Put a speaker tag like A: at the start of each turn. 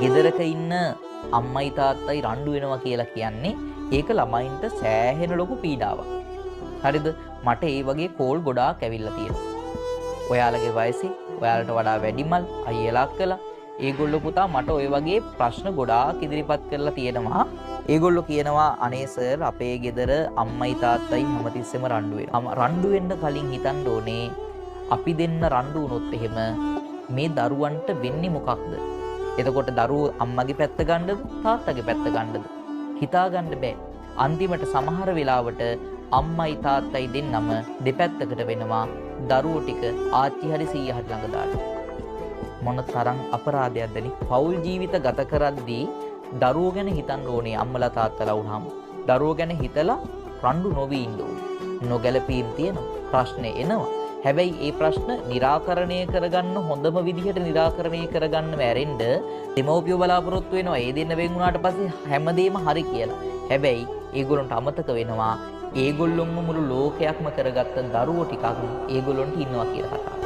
A: ගෙදරක ඉන්න අම්මයි තාත්තයි රණ්ඩු වෙනවා කියලා කියන්නේ ඒක ළමයින්ට සෑහෙන ලොකු පීඩාවක්. හරිද? මට ඒ වගේ කෝල් ගොඩාක් ඇවිල්ලා තියෙනවා. ඔයාලගේ වයසේ ඔයාලට වඩා වැඩිමල් අයියලා අක්කලා ඒගොල්ලෝ පුතා මට ওই වගේ ප්‍රශ්න ගොඩාක් ඉදිරිපත් කරලා තියෙනවා. ඒගොල්ලෝ කියනවා අනේ සර් අපේ ගෙදර අම්මයි තාත්තයි හැමතිස්සෙම රණ්ඩු වෙනවා. රණ්ඩු වෙන්න කලින් හිතන්න ඕනේ අපි දෙන්න රණ්ඩු වුණොත් එහෙම මේ දරුවන්ට වෙන්නේ මොකක්ද? එතකොට දරුවෝ අම්මගේ පැත්ත ගන්නද තාත්තගේ පැත්ත ගන්නද? හිතා ගන්න බෑ. අන්තිමට සමහර වෙලාවට අම්මයි තාත්තයි දෙන්නම දෙපැත්තකට වෙනවා. දරුවෝ ටික ආච්චි හරි සීයා හරි ළඟ දාන්න. මොන තරම් අපරාධයක්ද නේ? පෞල් ජීවිත ගත කරද්දී දරුවෝ ගැන හිතන්න ඕනේ අම්මලා තාත්තලා වුණාම. දරුවෝ ගැන හිතලා රණ්ඩු නොවී ඉන්න ඕනේ. නොගැලපීම් තියෙනවා. ප්‍රශ්න එනවා. හැබැයි ඒ ප්‍රශ්න निराකරණය කරගන්න හොඳම විදිහට निराකරණය කරගන්න වැරෙන්න දෙමව්පියෝ බලාපොරොත්තු වෙනවා. ඒ දෙන්න වෙන් වුණාට පස්සේ හැමදේම හරි කියලා. හැබැයි ඒගොල්ලන්ට අමතක වෙනවා ඒගොල්ලොන්ම මුළු ලෝකයක්ම කරගත්ත දරුවෝ ටිකක් ඒගොල්ලොන්ට ඉන්නවා කියලා කතාව.